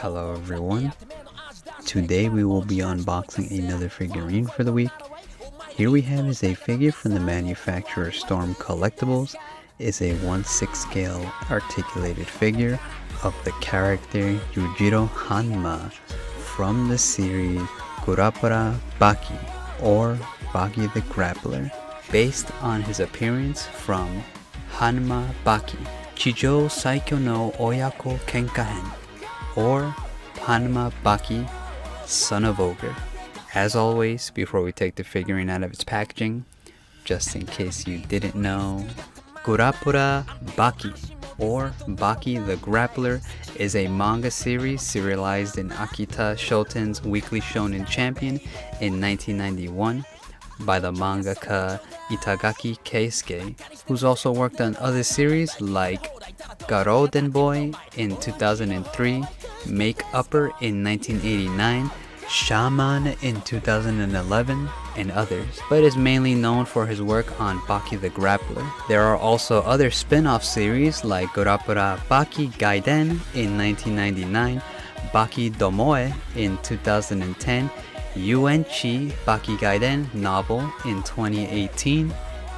Hello everyone, today we will be unboxing another figurine for the week. Here we have is a figure from the manufacturer Storm Collectibles. It's a 1/6 scale articulated figure of the character Yūjirō Hanma from the series Hanma Baki or Baki the Grappler, based on his appearance from Hanma Baki, Chijou Saikyo no Oyako Kenkahen, or Hanma Baki, Son of Ogre. As always, before we take the figurine out of its packaging, just in case you didn't know, Hanma Baki, or Baki the Grappler, is a manga series serialized in Akita Shoten's Weekly Shonen Champion in 1991 by the mangaka Itagaki Keisuke, who's also worked on other series like Garoden Boy in 2003, Make Upper in 1989, Shaman in 2011, and others, but is mainly known for his work on Baki the Grappler. There are also other spin-off series like Baki Gaiden in 1999, Baki Domoe in 2010, Yuenchi Baki Gaiden novel in 2018,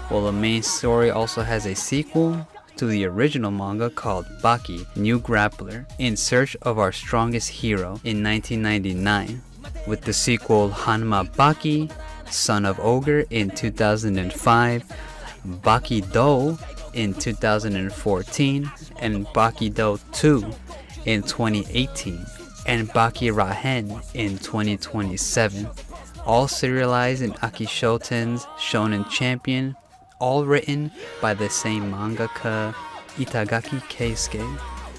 while the main story also has a sequel to the original manga called Baki New Grappler in Search of Our Strongest Hero in 1999, with the sequel Hanma Baki, Son of Ogre in 2005, Baki Do in 2014, and Baki Do 2 in 2018, and Baki Rahen in 2027, all serialized in Aki Shoten's Shonen Champion, all written by the same mangaka Itagaki Keisuke.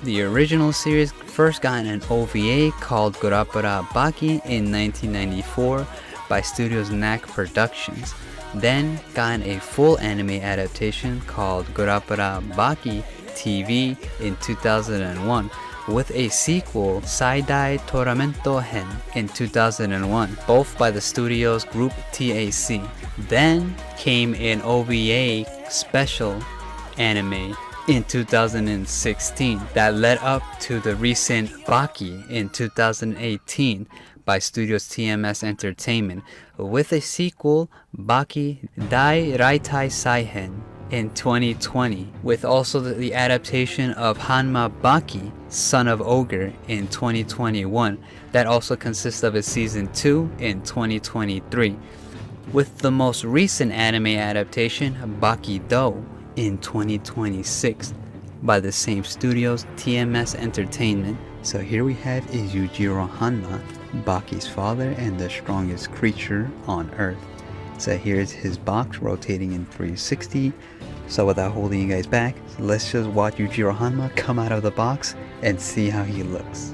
The original series first got an OVA called Hanma Baki in 1994 by Studios Knack Productions, then got a full anime adaptation called Hanma Baki TV in 2001, with a sequel, Saidai Toramento Hen, in 2001, both by the studio's group TAC. Then came an OVA special anime in 2016 that led up to the recent Baki in 2018 by Studios TMS Entertainment, with a sequel, Baki Dai Raitai Saihen, in 2020, with also the adaptation of Hanma Baki, Son of Ogre, in 2021, that also consists of a season 2 in 2023, with the most recent anime adaptation, Baki Do, in 2026, by the same studios, TMS Entertainment. So here we have is Yūjirō Hanma, Baki's father and the strongest creature on Earth. So here's his box rotating in 360. So without holding you guys back, let's just watch Yūjirō Hanma come out of the box and see how he looks.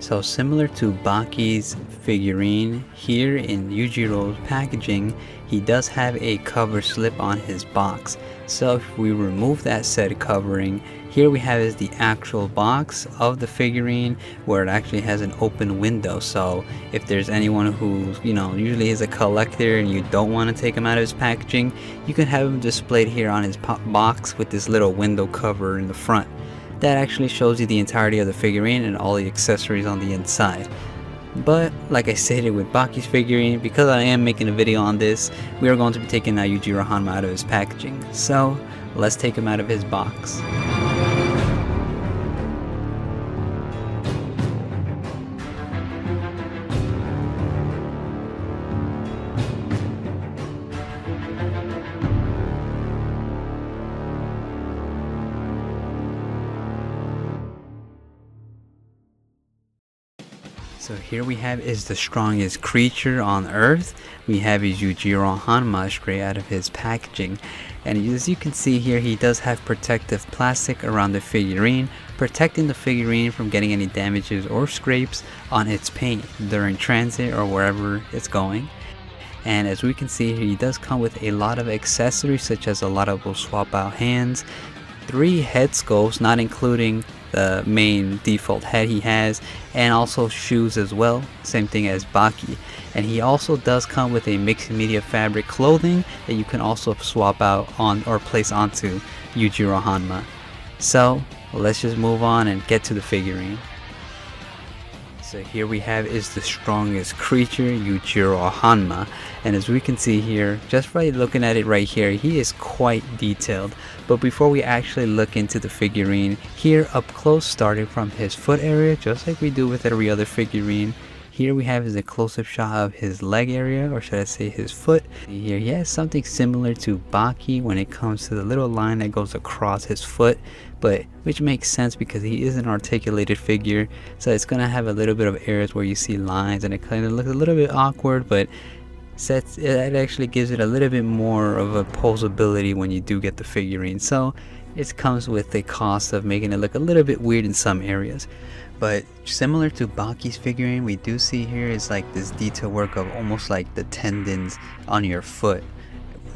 So similar to Baki's figurine, here in Yujiro's packaging, he does have a cover slip on his box. So if we remove that said covering, here we have is the actual box of the figurine where it actually has an open window. So if there's anyone who, usually is a collector and you don't want to take him out of his packaging, you can have him displayed here on his box with this little window cover in the front. That actually shows you the entirety of the figurine and all the accessories on the inside. But like I stated with Baki's figurine, because I am making a video on this, we are going to be taking Yūjirō Hanma out of his packaging. So let's take him out of his box. So here we have is the strongest creature on Earth. We have his Yūjirō Hanma straight out of his packaging. And as you can see here, he does have protective plastic around the figurine, protecting the figurine from getting any damages or scrapes on its paint during transit or wherever it's going. And as we can see here, he does come with a lot of accessories, such as a lot of will swap out hands, 3 head sculpts, not including the main default head he has, and also shoes as well, same thing as Baki. And he also does come with a mixed media fabric clothing that you can also swap out on or place onto Yūjirō Hanma. So let's just move on and get to the figurine. So here we have is the strongest creature, Yūjirō Hanma, and as we can see here, just by looking at it right here, he is quite detailed. But before we actually look into the figurine, here up close, starting from his foot area, just like we do with every other figurine, here we have is a close-up shot of his leg area, or should I say his foot. Here he has something similar to Baki when it comes to the little line that goes across his foot, but which makes sense because he is an articulated figure, so it's gonna have a little bit of areas where you see lines and it kind of looks a little bit awkward, but it actually gives it a little bit more of a posability when you do get the figurine. So it comes with the cost of making it look a little bit weird in some areas. But similar to Baki's figurine, we do see here is like this detail work of almost like the tendons on your foot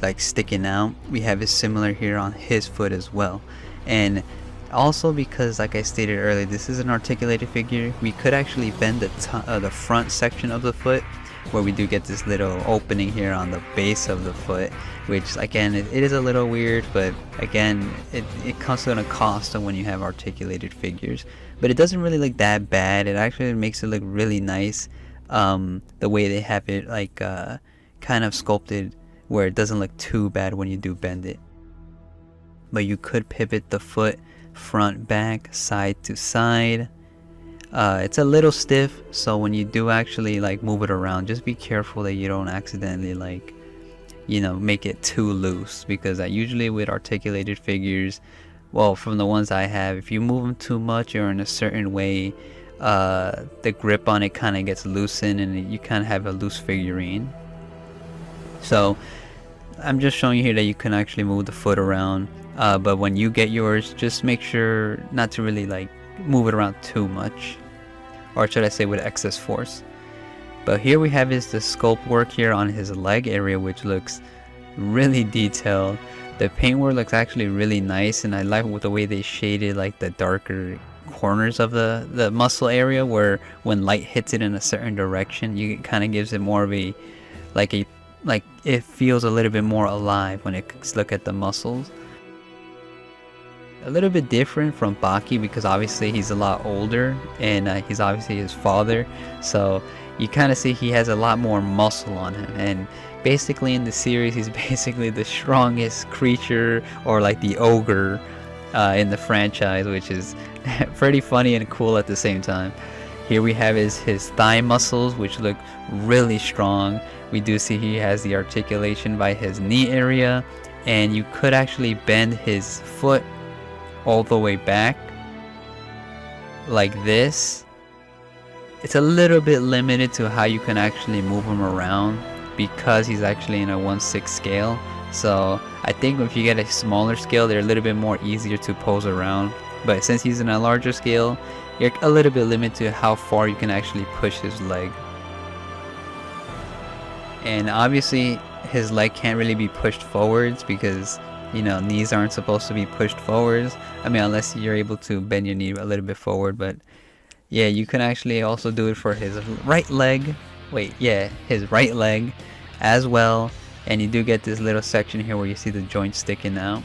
like sticking out. We have it similar here on his foot as well. And also because, like I stated earlier, this is an articulated figure, we could actually bend the front section of the foot, where we do get this little opening here on the base of the foot, which again it is a little weird, but again it comes at a cost when you have articulated figures. But it doesn't really look that bad. It actually makes it look really nice, the way they have it like kind of sculpted, where it doesn't look too bad when you do bend it. But you could pivot the foot front, back, side to side. It's a little stiff, so when you do actually like move it around, just be careful that you don't accidentally like, you know, make it too loose, because usually with articulated figures, well, from the ones I have, if you move them too much or in a certain way, the grip on it kind of gets loosened and you kind of have a loose figurine. So I'm just showing you here that you can actually move the foot around, but when you get yours, just make sure not to really like move it around too much, or should I say with excess force. But here we have is the sculpt work here on his leg area, which looks really detailed. The paintwork looks actually really nice, and I like with the way they shaded like the darker corners of the muscle area, where when light hits it in a certain direction, it kind of gives it more of a like it feels a little bit more alive when it look at the muscles. A little bit different from Baki because obviously he's a lot older, and he's obviously his father, so you kind of see he has a lot more muscle on him. And basically in the series, he's basically the strongest creature, or like the ogre in the franchise, which is pretty funny and cool at the same time. Here we have his thigh muscles, which look really strong. We do see he has the articulation by his knee area, and you could actually bend his foot all the way back like this. It's a little bit limited to how you can actually move him around because he's actually in a 1/6 scale. So I think if you get a smaller scale, they're a little bit more easier to pose around. But since he's in a larger scale, you're a little bit limited to how far you can actually push his leg. And obviously his leg can't really be pushed forwards because, you know, knees aren't supposed to be pushed forwards. I mean, unless you're able to bend your knee a little bit forward. But yeah, you can actually also do it for his right leg. His right leg as well. And you do get this little section here where you see the joint sticking out.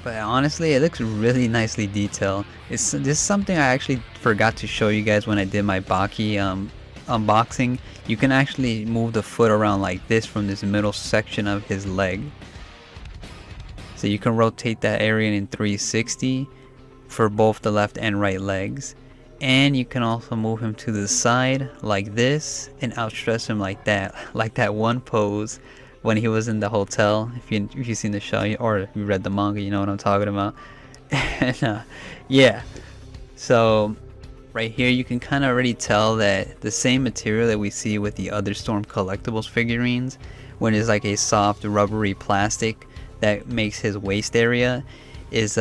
But honestly, it looks really nicely detailed. This is something I actually forgot to show you guys when I did my Baki unboxing. You can actually move the foot around like this from this middle section of his leg. So you can rotate that area in 360 for both the left and right legs. And you can also move him to the side like this and outstretch him like that one pose when he was in the hotel. If you've seen the show or if you read the manga, you know what I'm talking about. And yeah, so right here you can kind of already tell that the same material that we see with the other Storm Collectibles figurines, when it's like a soft rubbery plastic that makes his waist area, is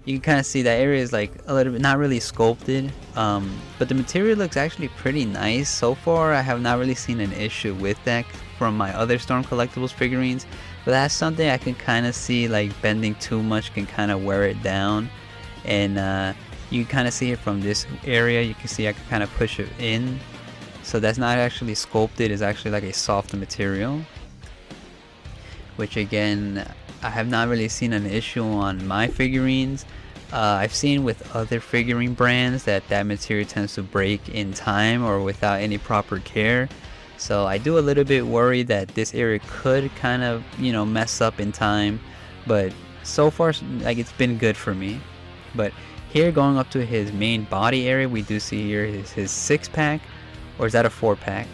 you you can kind of see that area is like a little bit not really sculpted, but the material looks actually pretty nice. So far I have not really seen an issue with that from my other Storm Collectibles figurines, but that's something I can kind of see, like bending too much can kind of wear it down. And you can kind of see it from this area, you can see I can kind of push it in, so that's not actually sculpted, it's actually like a soft material, which again I have not really seen an issue on my figurines. I've seen with other figurine brands that material tends to break in time or without any proper care. So I do a little bit worry that this area could kind of, you know, mess up in time. But so far, like, it's been good for me. But here, going up to his main body area, we do see here his 6-pack. Or is that a 4-pack?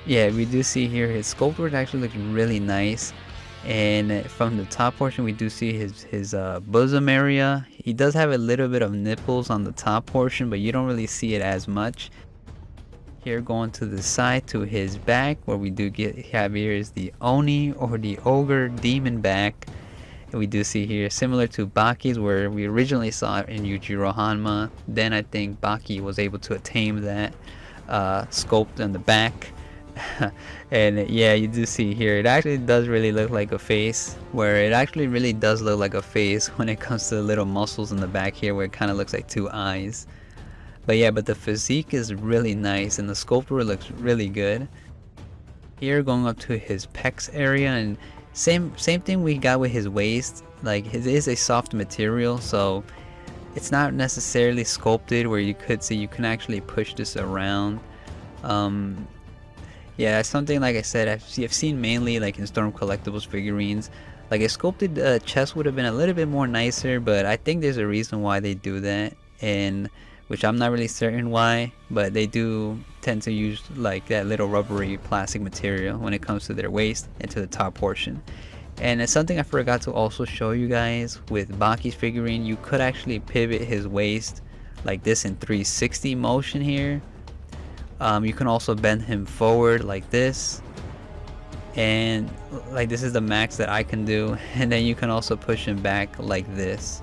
Yeah, we do see here his sculpt work actually looks really nice. And from the top portion we do see his bosom area. He does have a little bit of nipples on the top portion, but you don't really see it as much. Here, going to the side to his back, where we do have here is the Oni or the Ogre demon back. And we do see here, similar to Baki's, where we originally saw it in Yūjirō Hanma. Then I think Baki was able to tame that sculpt on the back. And yeah, you do see here, it actually does really look like a face, where it actually really does look like a face when it comes to the little muscles in the back here, where it kind of looks like 2 eyes. But yeah, but the physique is really nice and the sculpture looks really good. Here, going up to his pecs area, and same thing we got with his waist. Like, his is a soft material, so it's not necessarily sculpted, where you could see you can actually push this around. Yeah, something like I said, I've seen mainly like in Storm Collectibles figurines. Like a sculpted chest would have been a little bit more nicer, but I think there's a reason why they do that, and which I'm not really certain why, but they do tend to use like that little rubbery plastic material when it comes to their waist and to the top portion. And it's something I forgot to also show you guys with Baki's figurine. You could actually pivot his waist like this in 360 motion here. You can also bend him forward like this, and like this is the max that I can do, and then you can also push him back like this.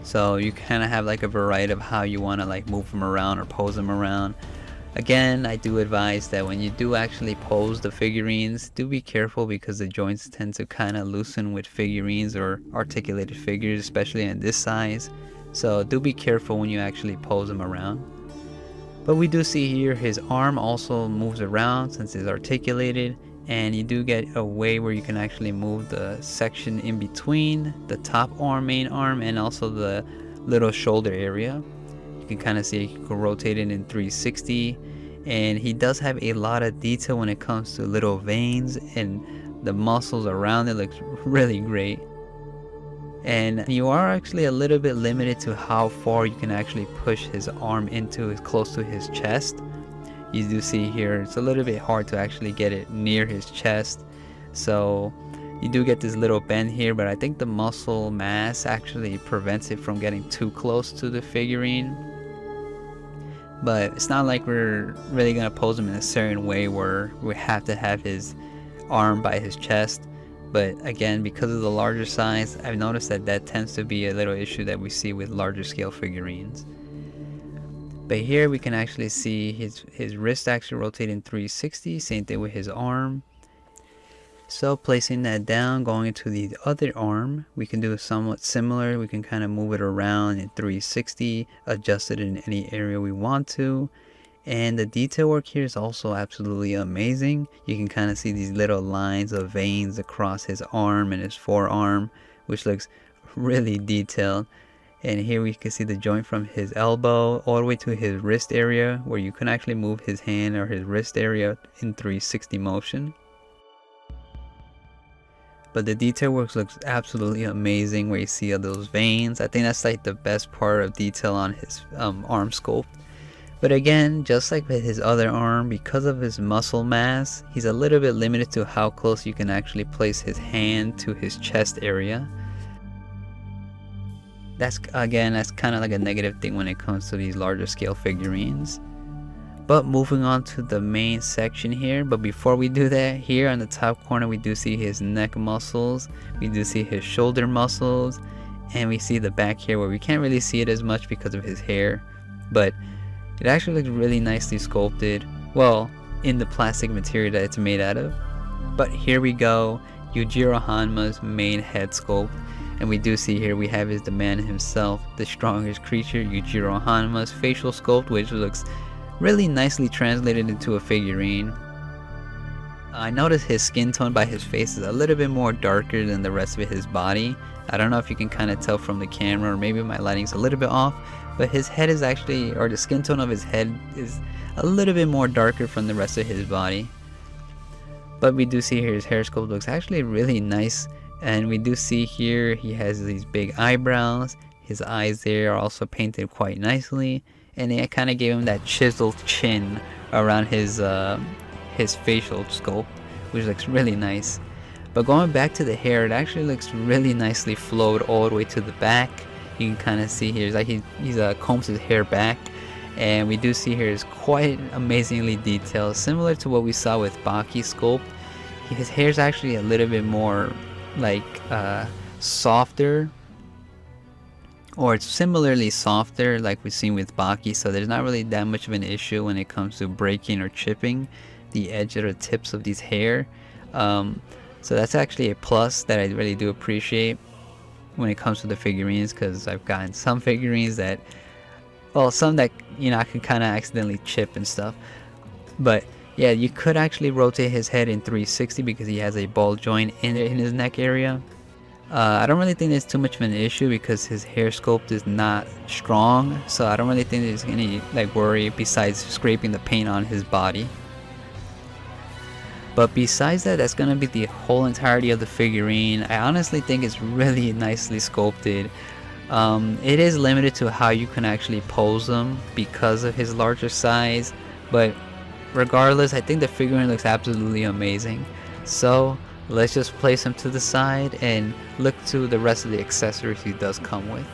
So you kind of have like a variety of how you want to like move him around or pose him around. Again, I do advise that when you do actually pose the figurines, do be careful, because the joints tend to kind of loosen with figurines or articulated figures, especially in this size. So do be careful when you actually pose them around. But we do see here his arm also moves around since it's articulated, and you do get a way where you can actually move the section in between the top arm, main arm, and also the little shoulder area. You can kind of see you can rotate it in 360, and he does have a lot of detail when it comes to little veins, and the muscles around it looks really great. And you are actually a little bit limited to how far you can actually push his arm into close to his chest. You do see here it's a little bit hard to actually get it near his chest, so you do get this little bend here, but I think the muscle mass actually prevents it from getting too close to the figurine. But it's not like we're really gonna pose him in a certain way where we have to have his arm by his chest. But again, because of the larger size, I've noticed that tends to be a little issue that we see with larger scale figurines. But here we can actually see his wrist actually rotate in 360, same thing with his arm. So placing that down, going into the other arm, we can do somewhat similar. We can kind of move it around in 360, adjust it in any area we want to. And the detail work here is also absolutely amazing. You can kind of see these little lines of veins across his arm and his forearm, which looks really detailed. And here we can see the joint from his elbow all the way to his wrist area, where you can actually move his hand or his wrist area in 360 motion. But the detail work looks absolutely amazing, where you see all those veins. I think that's like the best part of detail on his arm sculpt. But again, just like with his other arm, because of his muscle mass, he's a little bit limited to how close you can actually place his hand to his chest area. That's kind of like a negative thing when it comes to these larger scale figurines. But moving on to the main section here, but before we do that, here on the top corner we do see his neck muscles, we do see his shoulder muscles, and we see the back here where we can't really see it as much because of his hair, but it actually looks really nicely sculpted, well, in the plastic material that it's made out of. But here we go, Yūjirō Hanma's main head sculpt, and we do see here we have the man himself, the strongest creature, Yūjirō Hanma's facial sculpt, which looks really nicely translated into a figurine. I noticed his skin tone by his face is a little bit more darker than the rest of his body. I don't know if you can kind of tell from the camera, or maybe my lighting's a little bit off, but his head is actually, or the skin tone of his head is a little bit more darker from the rest of his body. But we do see here his hair sculpt looks actually really nice, and we do see here he has these big eyebrows. His eyes there are also painted quite nicely, and they kind of gave him that chiseled chin around his facial sculpt, which looks really nice. But going back to the hair, it actually looks really nicely flowed all the way to the back. You can kind of see here, it's like he combs his hair back, and we do see here is quite amazingly detailed, similar to what we saw with Baki sculpt. His hair is actually a little bit more like softer, or it's similarly softer like we've seen with Baki, so there's not really that much of an issue when it comes to breaking or chipping the edge or the tips of these hair. So that's actually a plus that I really do appreciate when it comes to the figurines, because I've gotten some figurines that, well, some that, you know, I can kind of accidentally chip and stuff. But yeah, you could actually rotate his head in 360 because he has a ball joint in his neck area. I don't really think there's too much of an issue because his hair sculpt is not strong, so I don't really think there's any like worry besides scraping the paint on his body. But besides that, that's gonna be the whole entirety of the figurine. I honestly think it's really nicely sculpted. It is limited to how you can actually pose them because of his larger size, but regardless, I think the figurine looks absolutely amazing. So let's just place him to the side and look to the rest of the accessories he does come with.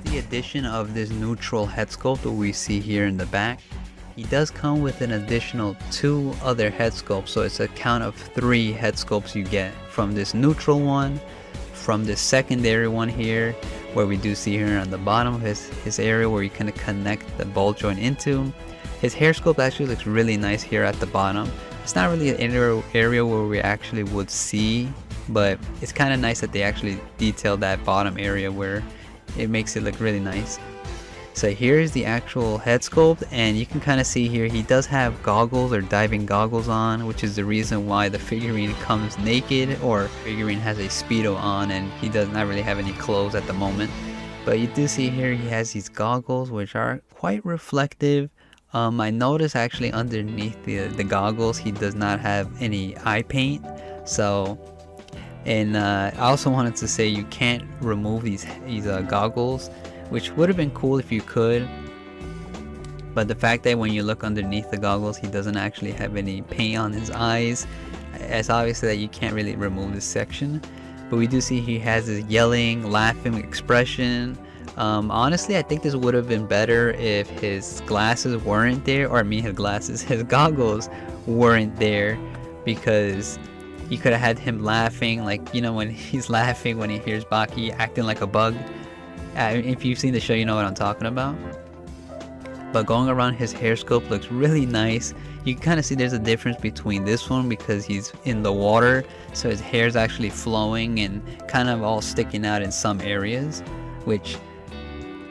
The addition of this neutral head sculpt that we see here in the back, he does come with an additional 2 other head sculpts, so it's a count of 3 head sculpts you get from this neutral one, from this secondary one here, where we do see here on the bottom of his area where you kind of connect the ball joint into. His hair sculpt actually looks really nice here at the bottom. It's not really an area where we actually would see, but it's kind of nice that they actually detailed that bottom area where it makes it look really nice. So here's the actual head sculpt, and you can kind of see here he does have goggles or diving goggles on, which is the reason why the figurine comes naked, or figurine has a Speedo on and he does not really have any clothes at the moment. But you do see here he has these goggles which are quite reflective. I noticed actually underneath the goggles he does not have any eye paint. So, and I also wanted to say you can't remove these goggles, which would have been cool if you could. But the fact that when you look underneath the goggles he doesn't actually have any paint on his eyes, it's obviously that you can't really remove this section. But we do see he has this yelling, laughing expression. Honestly, I think this would have been better if his glasses weren't there, or I mean his goggles weren't there, because you could have had him laughing, like, you know, when he's laughing when he hears Baki acting like a bug. If you've seen the show, you know what I'm talking about. But going around, his hair sculpt looks really nice. You can kind of see there's a difference between this one because he's in the water, so his hair is actually flowing and kind of all sticking out in some areas, which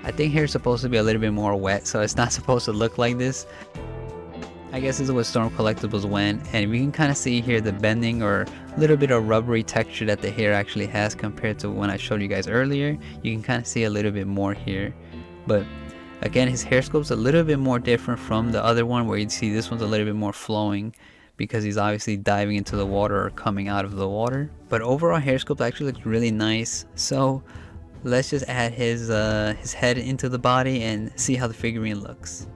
I think hair is supposed to be a little bit more wet, so it's not supposed to look like this. I guess this is what Storm Collectibles went, and we can kind of see here the bending or a little bit of rubbery texture that the hair actually has compared to when I showed you guys earlier. You can kind of see a little bit more here, but again, his hair sculpt's a little bit more different from the other one, where you'd see this one's a little bit more flowing because he's obviously diving into the water or coming out of the water. But overall hair sculpt actually looks really nice. So let's just add his head into the body and see how the figurine looks.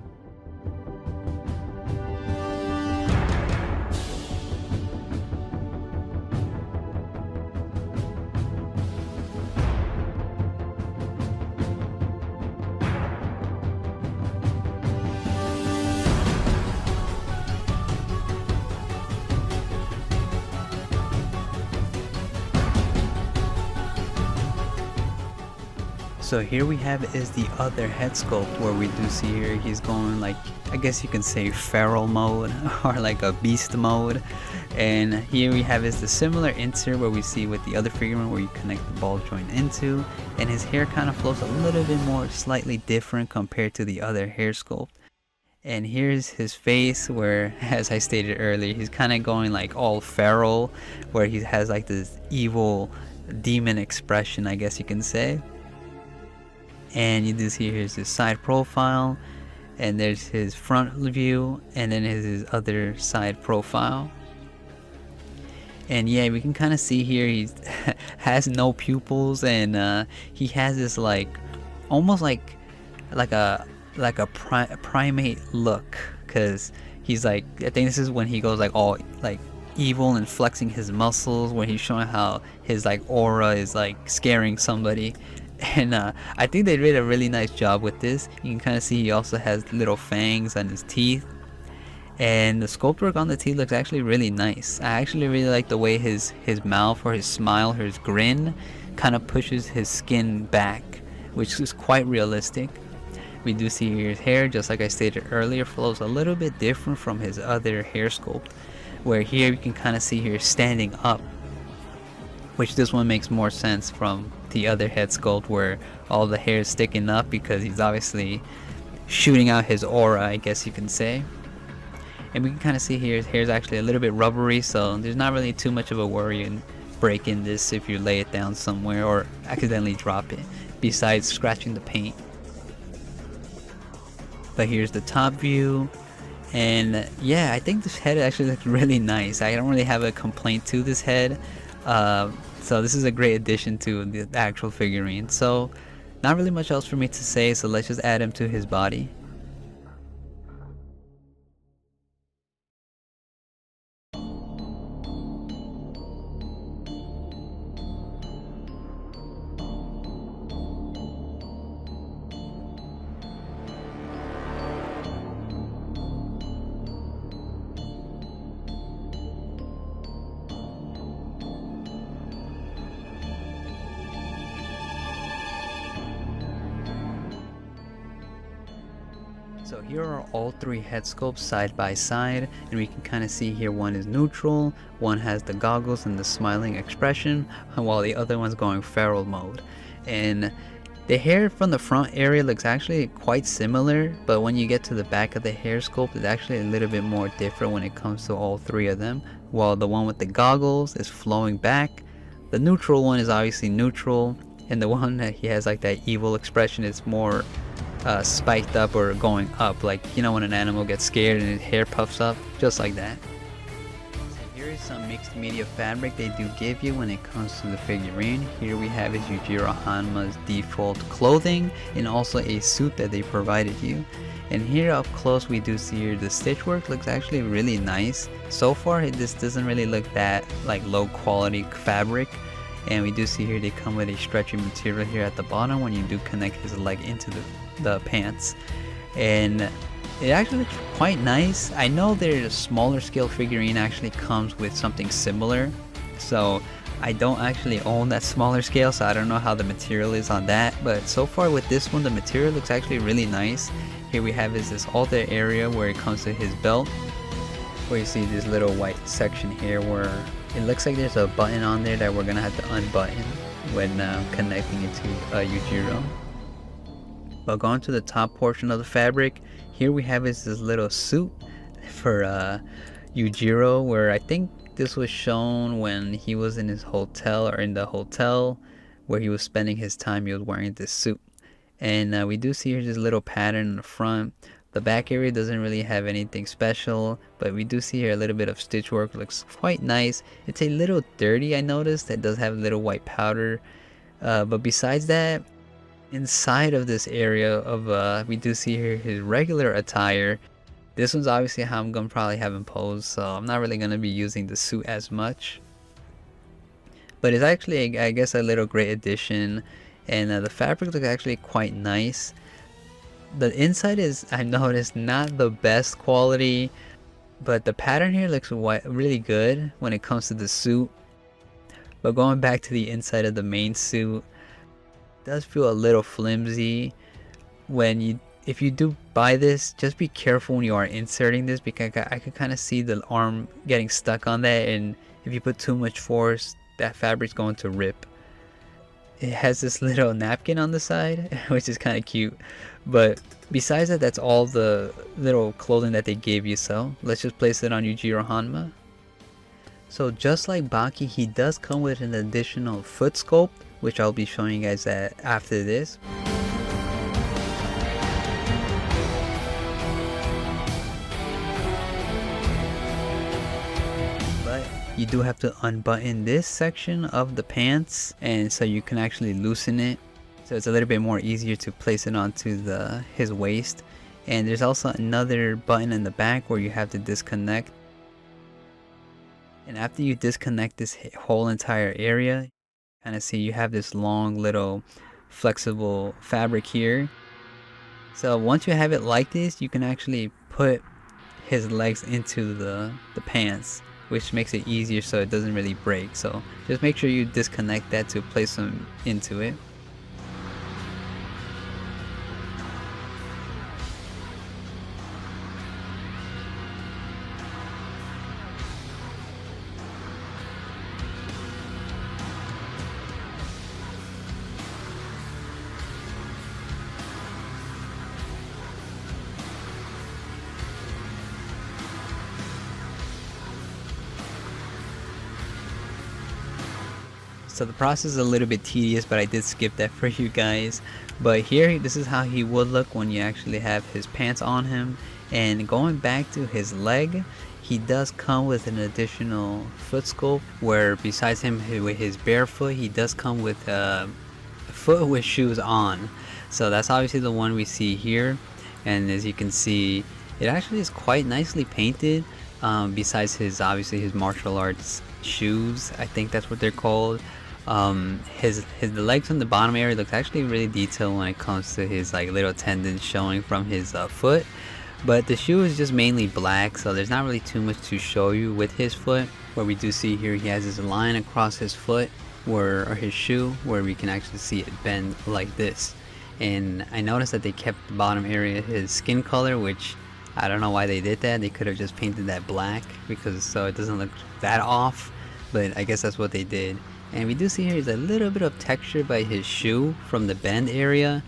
So here we have is the other head sculpt, where we do see here he's going like, I guess you can say feral mode or like a beast mode. And here we have is the similar insert where we see with the other figurine where you connect the ball joint into, and his hair kind of flows a little bit more slightly different compared to the other hair sculpt. And here's his face where, as I stated earlier, he's kind of going like all feral, where he has like this evil demon expression, I guess you can say. And you do see here's his side profile, and there's his front view, and then his other side profile. And yeah, we can kind of see here he has no pupils, and he has this like almost like a primate look, because he's like, I think this is when he goes like all like evil and flexing his muscles, when he's showing how his like aura is like scaring somebody. And I think they did a really nice job with this. You can kind of see he also has little fangs on his teeth, and the sculpt work on the teeth looks actually really nice. I actually really like the way his mouth or his smile or his grin kind of pushes his skin back, which is quite realistic. We do see here his hair, just like I stated earlier, flows a little bit different from his other hair sculpt, where here you can kind of see here standing up, which this one makes more sense from the other head sculpt where all the hair is sticking up, because he's obviously shooting out his aura, I guess you can say. And we can kind of see here his hair is actually a little bit rubbery, so there's not really too much of a worry in breaking this if you lay it down somewhere or accidentally drop it, besides scratching the paint. But here's the top view, and yeah, I think this head actually looks really nice. I don't really have a complaint to this head. So this is a great addition to the actual figurine. So not really much else for me to say, so let's just add him to his body. So here are all three head sculpts side by side, and we can kind of see here one is neutral, one has the goggles and the smiling expression, while the other one's going feral mode. And the hair from the front area looks actually quite similar, but when you get to the back of the hair sculpt, it's actually a little bit more different when it comes to all three of them. While the one with the goggles is flowing back, the neutral one is obviously neutral, and the one that he has like that evil expression is more spiked up or going up, like you know when an animal gets scared and its hair puffs up, just like that. So here is some mixed media fabric they do give you when it comes to the figurine. Here we have is Yūjirō Hanma's default clothing and also a suit that they provided you. And here up close we do see here the stitch work looks actually really nice. So far this doesn't really look that like low quality fabric. And we do see here they come with a stretchy material here at the bottom when you do connect his leg into the pants. And it actually looks quite nice. I know there's a smaller scale figurine actually comes with something similar. So I don't actually own that smaller scale, so I don't know how the material is on that. But so far with this one, the material looks actually really nice. Here we have is this altar area where it comes to his belt, where you see this little white section here where it looks like there's a button on there that we're gonna have to unbutton when connecting it to Yujirō. But going to the top portion of the fabric, here we have is this little suit for Yujirō, where I think this was shown when he was in his hotel, or in the hotel where he was spending his time. He was wearing this suit, and we do see here this little pattern in the front. The back area doesn't really have anything special, but we do see here a little bit of stitch work. Looks quite nice. It's a little dirty, I noticed. It does have a little white powder. But besides that, inside of this area of we do see here his regular attire. This one's obviously how I'm gonna probably have him pose, so I'm not really gonna be using the suit as much. But it's actually, I guess, a little great addition, and the fabric looks actually quite nice. The inside is, I noticed, not the best quality, but the pattern here looks really good when it comes to the suit. But going back to the inside of the main suit, it does feel a little flimsy. If you do buy this, just be careful when you are inserting this, because I could kind of see the arm getting stuck on that, and if you put too much force, that fabric's going to rip. It has this little napkin on the side, which is kind of cute. But besides that, that's all the little clothing that they gave you. So let's just place it on Yūjirō Hanma. So just like Baki, he does come with an additional foot sculpt, which I'll be showing you guys that after this. You do have to unbutton this section of the pants, and so you can actually loosen it, so it's a little bit more easier to place it onto his waist. And there's also another button in the back where you have to disconnect, and after you disconnect this whole entire area, kind of see you have this long little flexible fabric here. So once you have it like this, you can actually put his legs into the pants, which makes it easier so it doesn't really break. So just make sure you disconnect that to place them into it. So the process is a little bit tedious, but I did skip that for you guys. But here, this is how he would look when you actually have his pants on him. And going back to his leg, he does come with an additional foot sculpt, where besides him with his bare foot, he does come with a foot with shoes on. So that's obviously the one we see here. And as you can see, it actually is quite nicely painted. Besides obviously his martial arts shoes, I think that's what they're called. The legs on the bottom area looks actually really detailed when it comes to his like little tendons showing from his foot. But the shoe is just mainly black, so there's not really too much to show you with his foot. Where we do see here, he has this line across his foot, or his shoe, where we can actually see it bend like this. And I noticed that they kept the bottom area his skin color, which I don't know why they did that. They could have just painted that black, because so it doesn't look that off, but I guess that's what they did. And we do see here is a little bit of texture by his shoe from the bend area.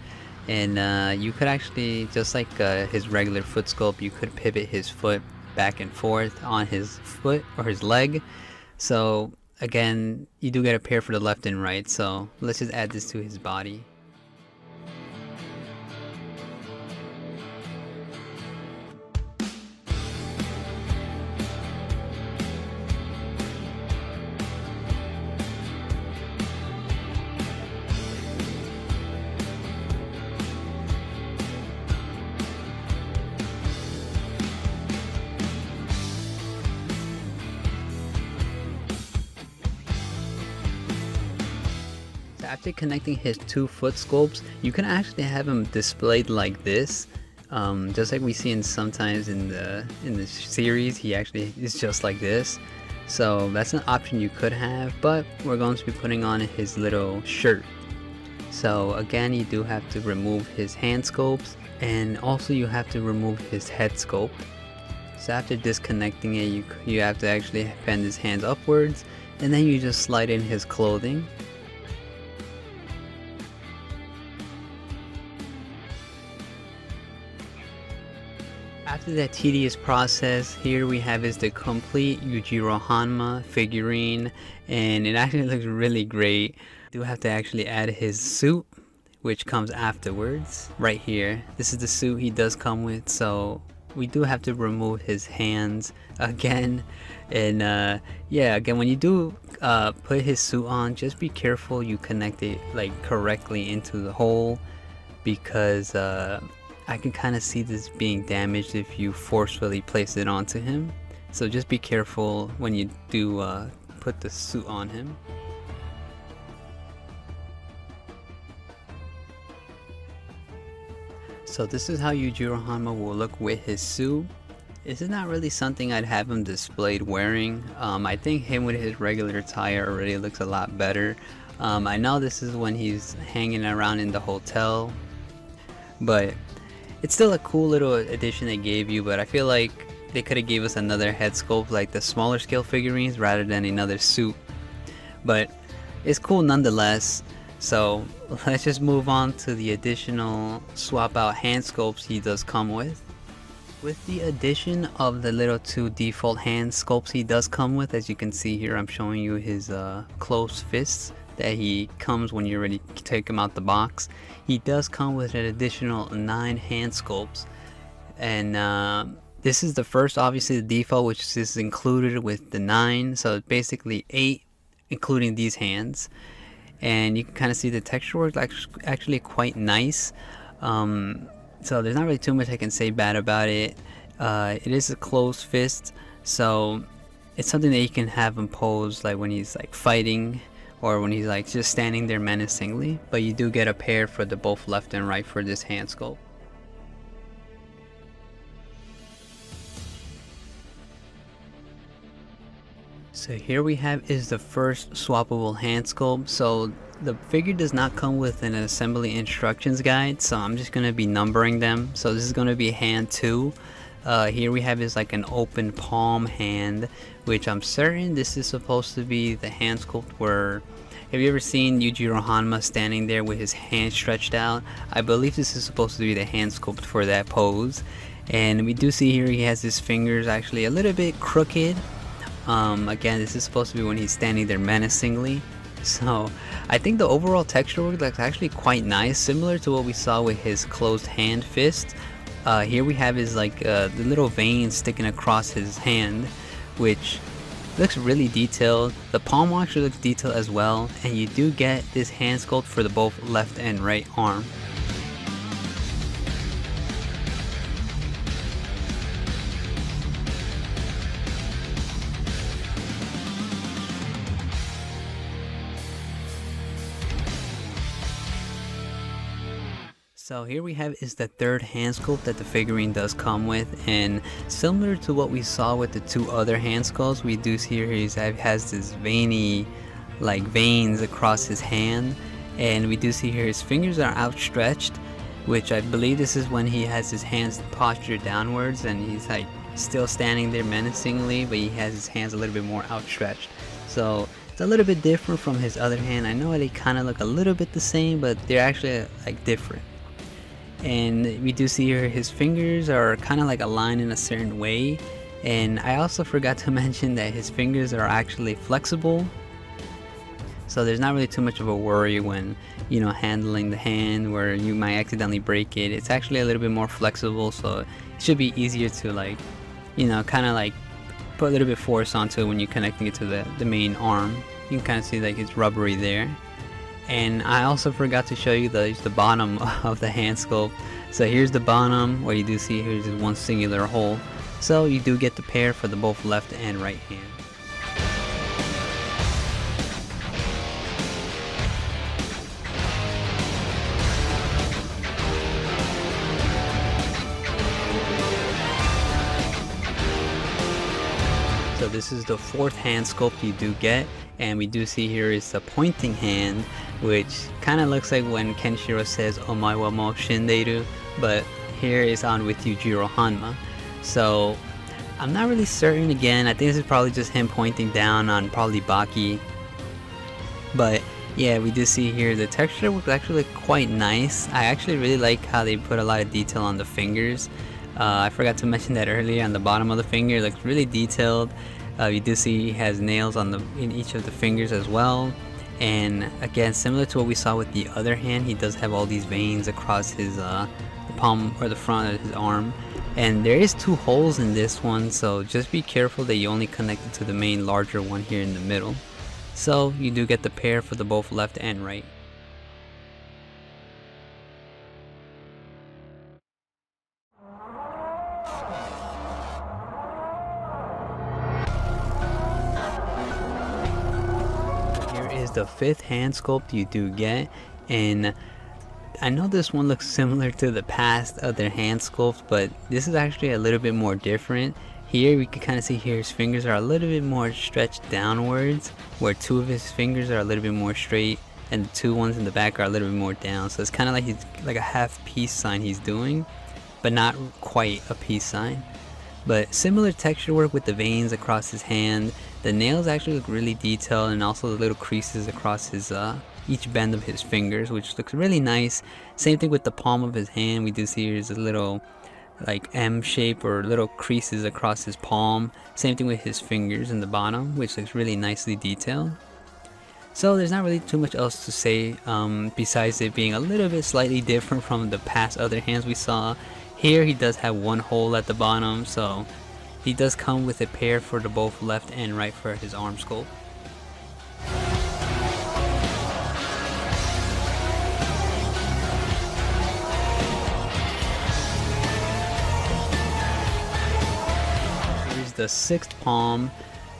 And you could actually, just like his regular foot sculpt, you could pivot his foot back and forth on his foot or his leg. So again, you do get a pair for the left and right. So let's just add this to his body. After connecting his two foot sculpts, you can actually have him displayed like this, just like we see sometimes in the series. He actually is just like this. So that's an option you could have, but we're going to be putting on his little shirt. So again, you do have to remove his hand sculpts, and also you have to remove his head sculpt. So after disconnecting it, you have to actually bend his hands upwards, and then you just slide in his clothing. After that tedious process, here we have the complete Yūjirō Hanma figurine, and it actually looks really great. You do have to actually add his suit, which comes afterwards. Right here, this is the suit he does come with, so we do have to remove his hands again. And yeah, again, when you do put his suit on, just be careful you connect it like correctly into the hole, because I can kind of see this being damaged if you forcefully place it onto him. So just be careful when you do put the suit on him. So this is how Yūjirō Hanma will look with his suit. This is not really something I'd have him displayed wearing. I think him with his regular attire already looks a lot better. I know this is when he's hanging around in the hotel, but it's still a cool little addition they gave you. But I feel like they could have gave us another head sculpt like the smaller scale figurines rather than another suit. But it's cool nonetheless. So let's just move on to the additional swap out hand sculpts he does come with. With the addition of the little 2 default hand sculpts he does come with, as you can see here, I'm showing you his closed fists that he comes when you're ready to take him out the box. He does come with an additional 9 hand sculpts, and this is the first, obviously the default, which is included with the 9, so basically 8 including these hands. And you can kind of see the texture work actually quite nice. So there's not really too much I can say bad about it. It is a closed fist, so it's something that you can have him pose like when he's like fighting, or when he's like just standing there menacingly. But you do get a pair for the both left and right for this hand sculpt. So here we have is the first swappable hand sculpt. So the figure does not come with an assembly instructions guide, so I'm just going to be numbering them. So this is going to be hand 2. Here we have is like an open palm hand, which I'm certain this is supposed to be the hand sculpt where, have you ever seen Yujirō Hanma standing there with his hand stretched out? I believe this is supposed to be the hand sculpt for that pose. And we do see here he has his fingers actually a little bit crooked. Again, this is supposed to be when he's standing there menacingly. So I think the overall texture work looks actually quite nice, similar to what we saw with his closed hand fist. Here we have his like the little veins sticking across his hand, which looks really detailed. The palm actually looks detailed as well, and you do get this hand sculpt for the both left and right arm. So here we have is the third hand sculpt that the figurine does come with, and similar to what we saw with the 2 other hand sculpts, we do see here he has this veiny like veins across his hand, and we do see here his fingers are outstretched, which I believe this is when he has his hands postured downwards and he's like still standing there menacingly, but he has his hands a little bit more outstretched. So it's a little bit different from his other hand. I know they kind of look a little bit the same, but they're actually like different. And we do see here his fingers are kind of like aligned in a certain way, and I also forgot to mention that his fingers are actually flexible, so there's not really too much of a worry when, you know, handling the hand where you might accidentally break it. It's actually a little bit more flexible, so it should be easier to, like, you know, kind of like put a little bit force onto it when you're connecting it to the main arm. You can kind of see like it's rubbery there. And I also forgot to show you the bottom of the hand sculpt. So here's the bottom, where you do see here's just one singular hole. So you do get the pair for the both left and right hand. So this is the 4th hand sculpt you do get, and we do see here is the pointing hand, which kind of looks like when Kenshiro says "Omae wa mo shindeiru," but here is on with Yūjirō Hanma. So I'm not really certain. Again, I think this is probably just him pointing down on probably Baki. But yeah, we do see here the texture was actually quite nice. I actually really like how they put a lot of detail on the fingers. I forgot to mention that earlier. On the bottom of the finger, it looks really detailed. You do see he has nails on in each of the fingers as well. And again, similar to what we saw with the other hand, he does have all these veins across his the palm or the front of his arm. And there is 2 holes in this one, so just be careful that you only connect it to the main larger one here in the middle. So you do get the pair for the both left and right. Here is the 5th hand sculpt you do get, and I know this one looks similar to the past other hand sculpt, but this is actually a little bit more different. Here we can kind of see here his fingers are a little bit more stretched downwards, where 2 of his fingers are a little bit more straight and the 2 ones in the back are a little bit more down. So it's kind of like he's like a half peace sign he's doing, but not quite a peace sign. But similar texture work with the veins across his hand. The nails actually look really detailed, and also the little creases across his each bend of his fingers, which looks really nice. Same thing with the palm of his hand. We do see there's a little like M shape or little creases across his palm. Same thing with his fingers in the bottom, which looks really nicely detailed. So there's not really too much else to say besides it being a little bit slightly different from the past other hands we saw. Here he does have 1 hole at the bottom, so he does come with a pair for the both left and right for his arm sculpt. Here's the 6th palm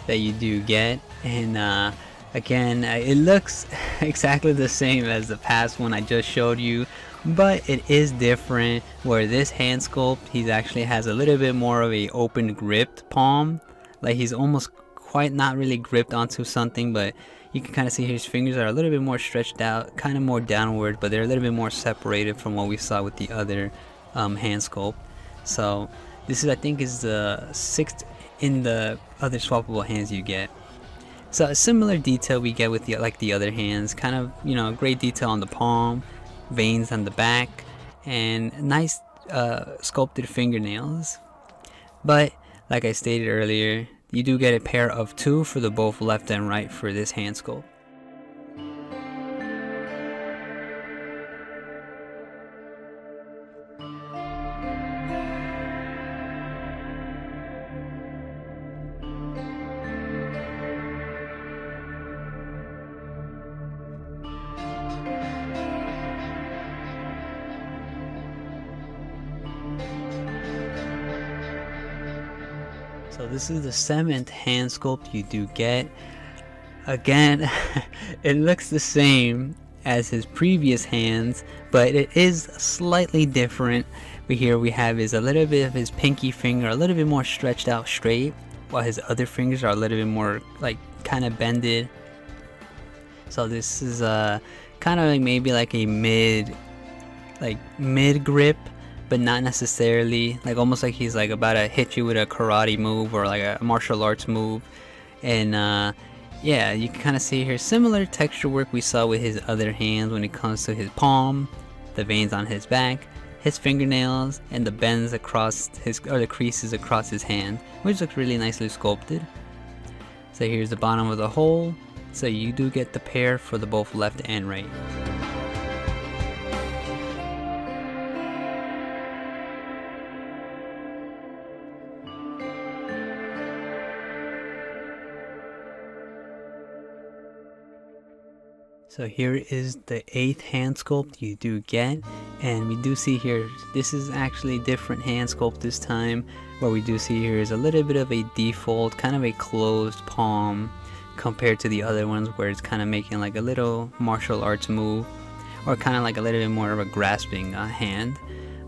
that you do get, and again, it looks exactly the same as the past one I just showed you, but it is different. Where this hand sculpt, he actually has a little bit more of a open gripped palm, like he's almost quite not really gripped onto something, but you can kind of see his fingers are a little bit more stretched out, kind of more downward, but they're a little bit more separated from what we saw with the other hand sculpt. So this is, I think, is the 6th in the other swappable hands you get. So a similar detail we get with the other hands, kind of, you know, great detail on the palm, veins on the back, and nice sculpted fingernails. But like I stated earlier, you do get a pair of 2 for the both left and right for this hand sculpt. So this is the 7th hand sculpt you do get. Again, it looks the same as his previous hands, but it is slightly different. Here we have is a little bit of his pinky finger a little bit more stretched out straight, while his other fingers are a little bit more like kind of bended. So this is kind of like maybe like a mid grip, but not necessarily, like almost like he's like about to hit you with a karate move or like a martial arts move. And yeah, you can kind of see here similar texture work we saw with his other hands when it comes to his palm, the veins on his back, his fingernails, and the bends across his, or the creases across his hand, which looks really nicely sculpted. So here's the bottom of the hole. So you do get the pair for the both left and right. So here is the 8th hand sculpt you do get, and we do see here, this is actually different hand sculpt this time. What we do see here is a little bit of a default, kind of a closed palm compared to the other ones where it's kind of making like a little martial arts move, or kind of like a little bit more of a grasping hand.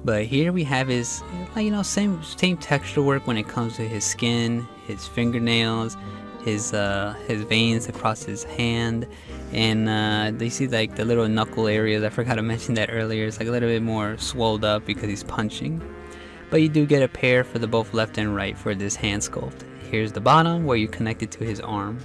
But here we have his, you know, same texture work when it comes to his skin, his fingernails, his veins across his hand, and they see like the little knuckle areas. I forgot to mention that earlier. It's like a little bit more swelled up because he's punching. But you do get a pair for the both left and right for this hand sculpt. Here's the bottom where you connect it to his arm.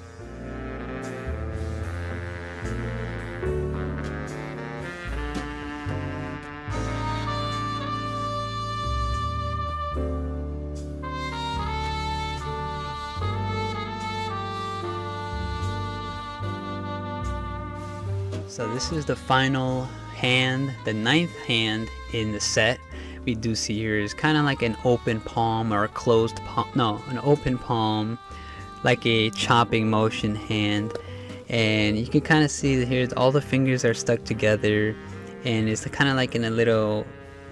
So this is the final hand, the 9th hand in the set. We do see here is kind of like an open palm or a closed palm, no, an open palm, like a chopping motion hand. And you can kind of see that here all the fingers are stuck together, and it's kind of like in a little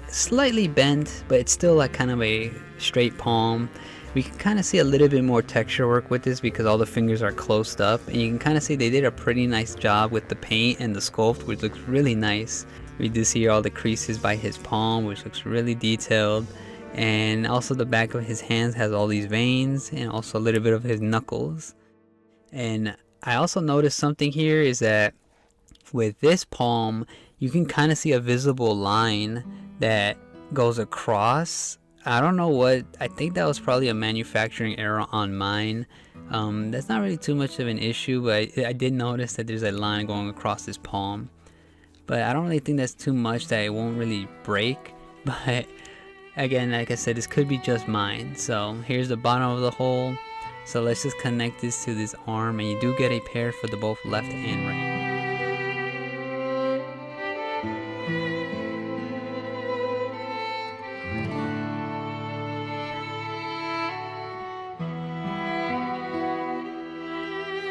slightly bent, but it's still like kind of a straight palm. We can kind of see a little bit more texture work with this because all the fingers are closed up, and you can kind of see they did a pretty nice job with the paint and the sculpt, which looks really nice. We do see all the creases by his palm, which looks really detailed, and also the back of his hands has all these veins, and also a little bit of his knuckles. And I also noticed something here is that with this palm, you can kind of see a visible line that goes across. I don't know what, I think that was probably a manufacturing error on mine. That's not really too much of an issue, but I did notice that there's a line going across his palm. But I don't really think that's too much that it won't really break. But again, like I said, this could be just mine. So here's the bottom of the hole. So let's just connect this to this arm, and you do get a pair for the both left and right.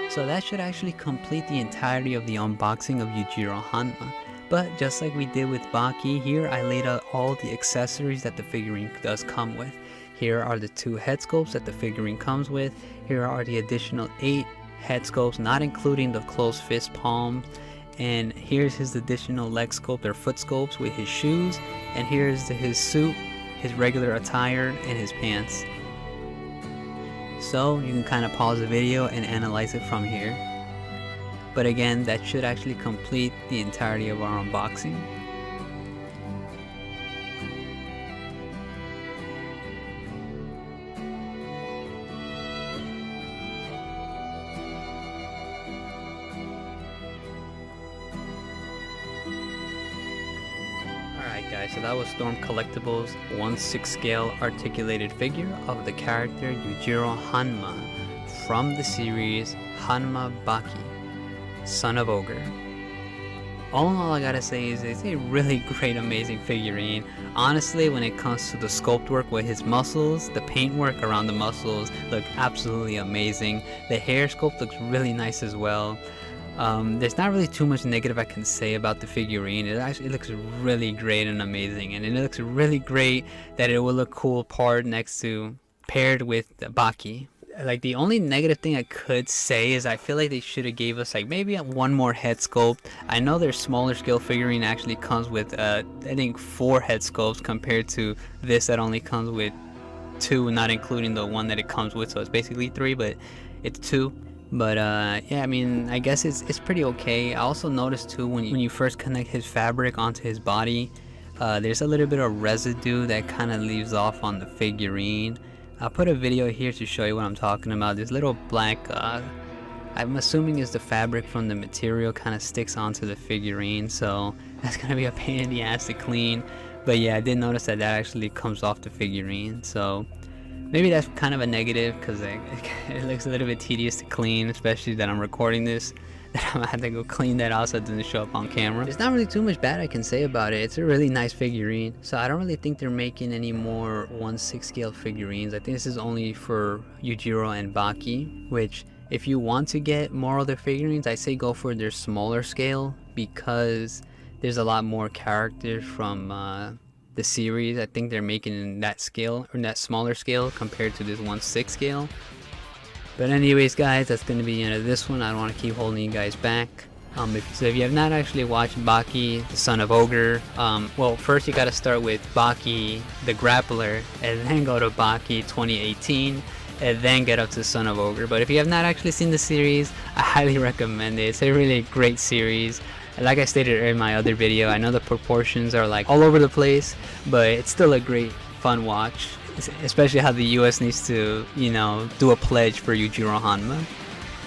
So that should actually complete the entirety of the unboxing of Yūjirō Hanma. But just like we did with Baki, here I laid out all the accessories that the figurine does come with. Here are the 2 head sculpts that the figurine comes with. Here are the additional 8 head sculpts, not including the closed fist palm. And here's his additional leg sculpt or foot sculpts with his shoes. And here's his suit, his regular attire, and his pants. So you can kind of pause the video and analyze it from here. But again, that should actually complete the entirety of our unboxing. Alright guys, so that was Storm Collectibles 1/6 scale articulated figure of the character Yūjirō Hanma from the series Hanma Baki, Son of Ogre. All in all, I gotta say is it's a really great, amazing figurine. Honestly, when it comes to the sculpt work with his muscles, the paint work around the muscles look absolutely amazing. The hair sculpt looks really nice as well. There's not really too much negative I can say about the figurine. It looks really great and amazing, and it looks really great that it will look cool paired with the Baki. Like, the only negative thing I could say is I feel like they should have gave us like maybe one more head sculpt. I know their smaller scale figurine actually comes with I think 4 head sculpts compared to this that only comes with 2, not including the one that it comes with, so it's basically 3, but it's 2. But yeah, I mean, I guess it's pretty okay. I also noticed too when you first connect his fabric onto his body, there's a little bit of residue that kind of leaves off on the figurine. I'll put a video here to show you what I'm talking about. This little black, I'm assuming is the fabric from the material, kind of sticks onto the figurine, so that's gonna be a pain in the ass to clean. But yeah, I did notice that actually comes off the figurine, so maybe that's kind of a negative because it looks a little bit tedious to clean, especially that I'm recording this. That I'm gonna have to go clean that out so it doesn't show up on camera. There's not really too much bad I can say about it. It's a really nice figurine. So I don't really think they're making any more 1/6 scale figurines. I think this is only for Yujirō and Baki, which if you want to get more of their figurines, I say go for their smaller scale because there's a lot more characters from the series. I think they're making in that scale, or in that smaller scale compared to this 1/6 scale. But anyways guys, that's going to be the end of this one. I don't want to keep holding you guys back. If you have not actually watched Baki, the Son of Ogre, well, first you got to start with Baki, the Grappler, and then go to Baki 2018, and then get up to Son of Ogre. But if you have not actually seen the series, I highly recommend it. It's a really great series. Like I stated in my other video, I know the proportions are like all over the place, but it's still a great, fun watch. Especially how the US needs to, you know, do a pledge for Yūjirō Hanma.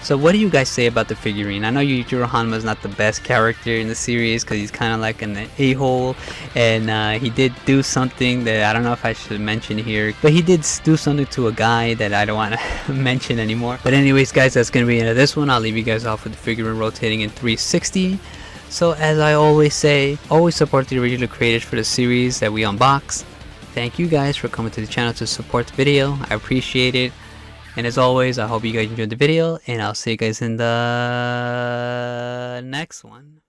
So what do you guys say about the figurine? I know Yūjirō Hanma is not the best character in the series because he's kind of like an a-hole, and he did do something that I don't know if I should mention here, but he did do something to a guy that I don't want to mention anymore. But anyways guys, that's going to be the end of this one. I'll leave you guys off with the figurine rotating in 360. So as I always say, always support the original creators for the series that we unbox. Thank you guys for coming to the channel to support the video. I appreciate it. And as always, I hope you guys enjoyed the video, and I'll see you guys in the next one.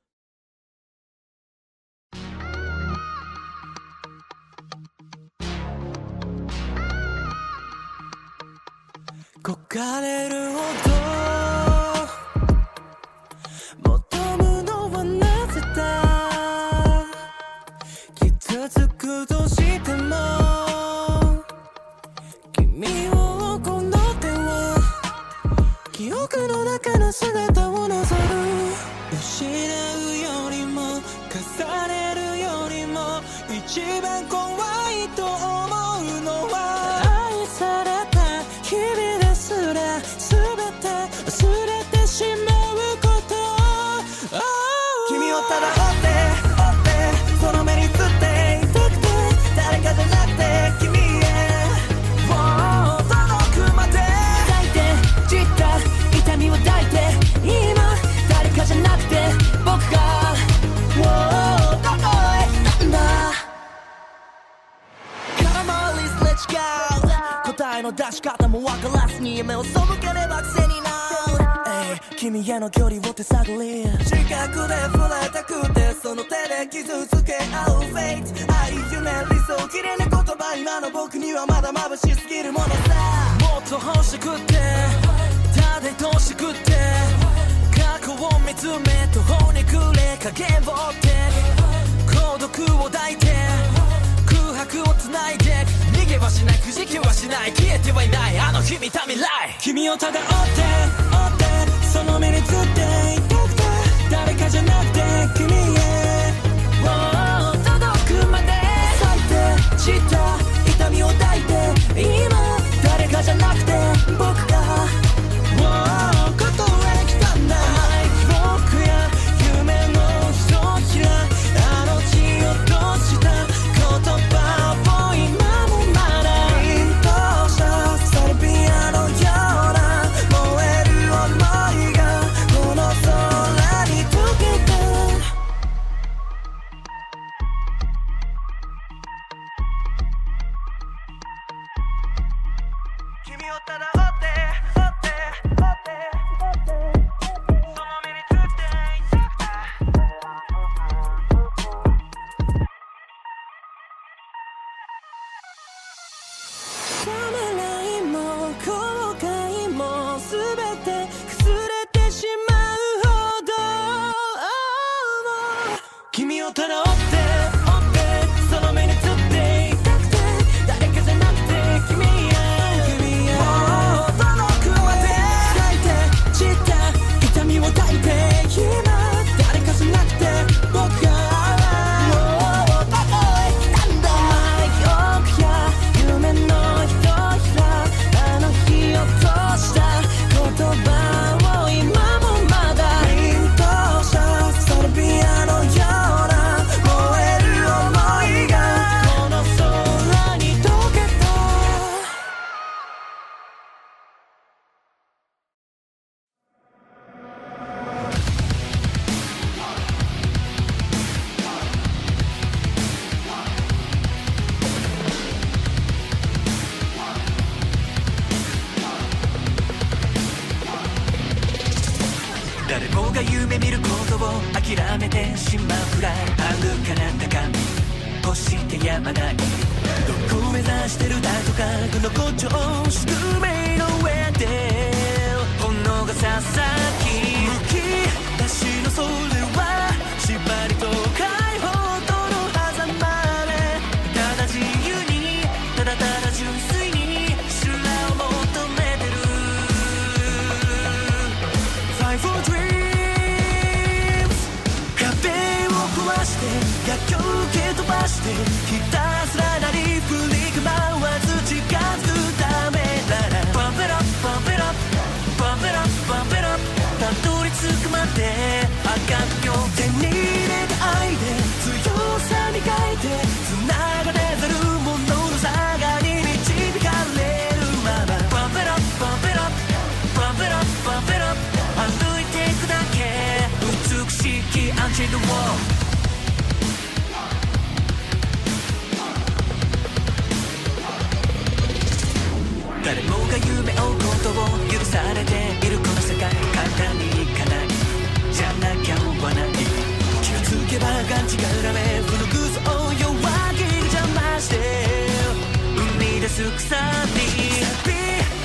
くさに錆び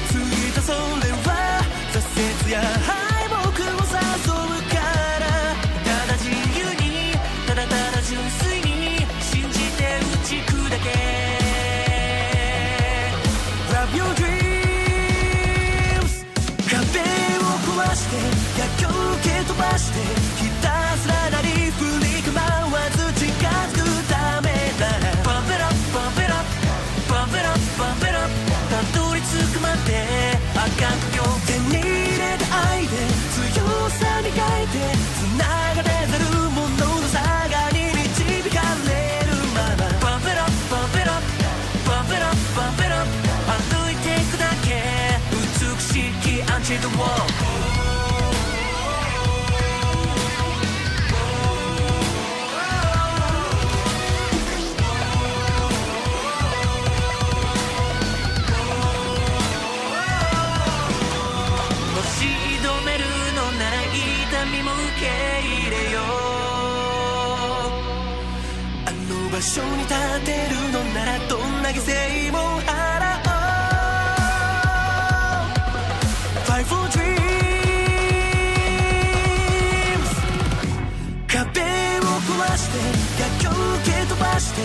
ついたそれは挫折や敗北を誘うからただ自由にただただ純粋に信じて打ち砕け Love your dreams 壁を壊して逆境を蹴飛ばしてひたすらなり振り構わず近づくためなら Pump it up Pump it up Pump it up Pump it up たどり着くまであかんよ手に入れた愛で強さ磨いて繋がれざるものの差がに導かれるまま Pump it up Pump it up Pump it up Pump it up 歩いていくだけ美しき Until the wall受け入れようあの場所に立てるのならどんな犠牲も払おう Fight for dreams 壁を壊して逆境を蹴飛ばして